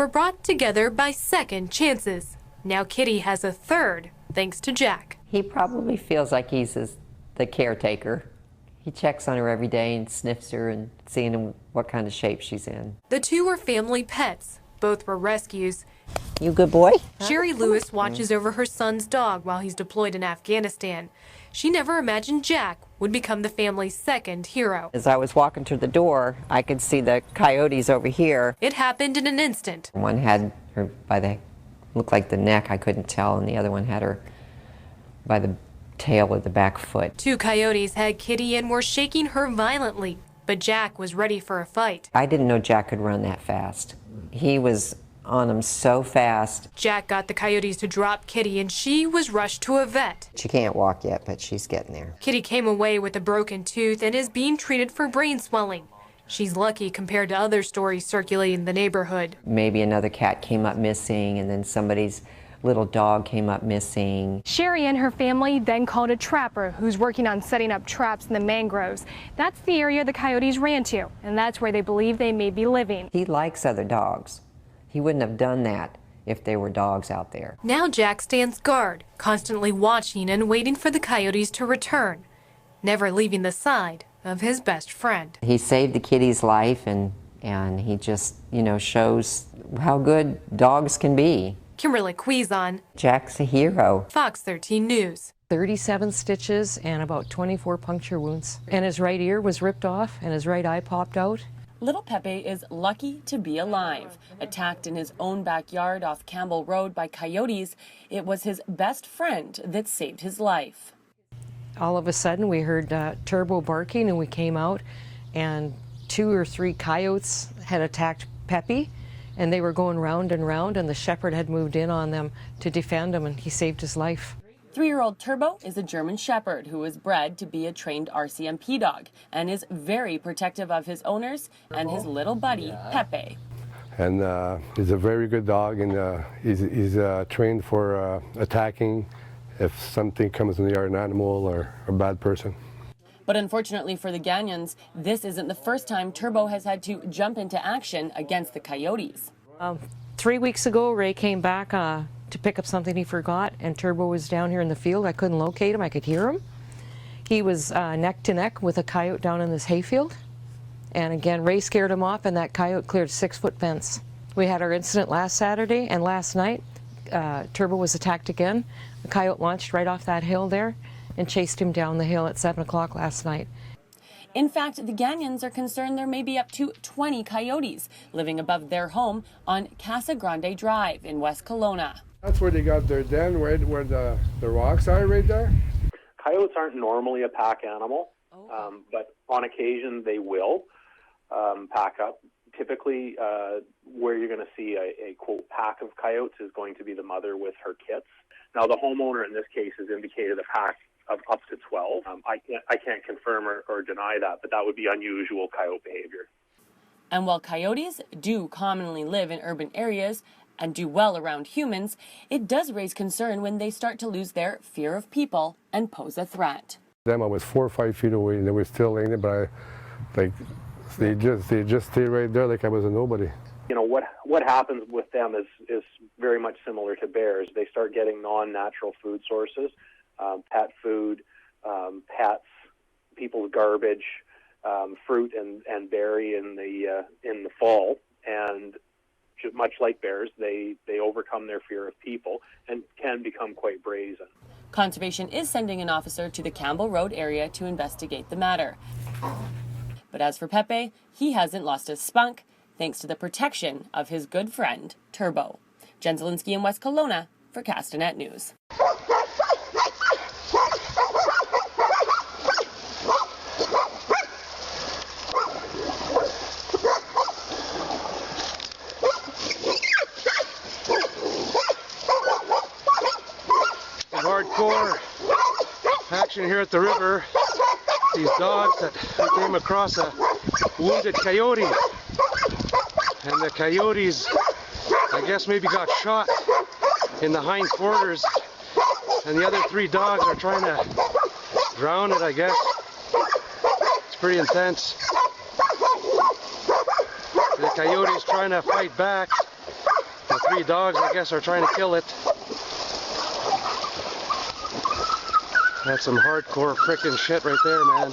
were brought together by second chances. Now Kitty has a third, thanks to Jack. He probably feels like he's the caretaker. He checks on her every day and sniffs her and seeing what kind of shape she's in. The two were family pets. Both were rescues. You good boy? Sherry Lewis watches over her son's dog while he's deployed in Afghanistan. She never imagined Jack would become the family's second hero. As I was walking through the door, I could see the coyotes over here. It happened in an instant. One had her by the, looked like the neck, I couldn't tell, and the other one had her by the tail of the back foot. Two coyotes had Kitty and were shaking her violently, but Jack was ready for a fight. I didn't know Jack could run that fast. He was on them so fast. Jack got the coyotes to drop Kitty and she was rushed to a vet. She can't walk yet, but she's getting there. Kitty came away with a broken tooth and is being treated for brain swelling. She's lucky compared to other stories circulating the neighborhood. Maybe another cat came up missing, and then somebody's little dog came up missing. Sherry and her family then called a trapper who's working on setting up traps in the mangroves. That's the area the coyotes ran to, and that's where they believe they may be living. He likes other dogs. He wouldn't have done that if there were dogs out there. Now Jack stands guard, constantly watching and waiting for the coyotes to return, never leaving the side of his best friend. He saved the kitty's life, and he just, shows how good dogs can be. Kimberly Quizon, Jack's a hero. Fox 13 News. 37 stitches and about 24 puncture wounds. And his right ear was ripped off and his right eye popped out. Little Pepe is lucky to be alive. Attacked in his own backyard off Campbell Road by coyotes, it was his best friend that saved his life. All of a sudden we heard Turbo barking, and we came out, and 2 or 3 coyotes had attacked Pepe, and they were going round and round, and the shepherd had moved in on them to defend him, and he saved his life. 3-year-old Turbo is a German shepherd who was bred to be a trained RCMP dog and is very protective of his owners and his little buddy, Pepe. And he's a very good dog, and he's trained for attacking if something comes in the yard, an animal or a bad person. But unfortunately for the Gagnons, this isn't the first time Turbo has had to jump into action against the coyotes. 3 weeks ago, Ray came back to pick up something he forgot, and Turbo was down here in the field. I couldn't locate him. I could hear him. He was neck to neck with a coyote down in this hayfield. And again, Ray scared him off, and that coyote cleared a 6-foot fence. We had our incident last Saturday, and last night, Turbo was attacked again. The coyote launched right off that hill there and chased him down the hill at 7 o'clock last night. In fact, the Gagnons are concerned there may be up to 20 coyotes living above their home on Casa Grande Drive in West Kelowna. That's where they got their den, where the rocks are right there. Coyotes aren't normally a pack animal, but on occasion they will pack up. Typically, where you're going to see a quote pack of coyotes is going to be the mother with her kits. Now, the homeowner in this case has indicated a pack of up to 12. I can't confirm or deny that, but that would be unusual coyote behavior. And while coyotes do commonly live in urban areas and do well around humans, it does raise concern when they start to lose their fear of people and pose a threat. I was 4 or 5 feet away, and they were still laying there, but they just stayed right there like I was a nobody. What happens with them is very much similar to bears. They start getting non-natural food sources, pet food, pets, people's garbage, fruit and berry in the fall, and much like bears, they overcome their fear of people and can become quite brazen. Conservation is sending an officer to the Campbell Road area to investigate the matter. But as for Pepe, he hasn't lost his spunk thanks to the protection of his good friend, Turbo. Jen Zielinski in West Kelowna for Castanet News. Hardcore action here at the river. These dogs that came across a wounded coyote, and the coyotes, I guess, maybe got shot in the hind quarters, and the other 3 dogs are trying to drown it, I guess. It's pretty intense. The coyote's trying to fight back, 3 dogs, I guess, are trying to kill it. That's some hardcore frickin' shit right there, man.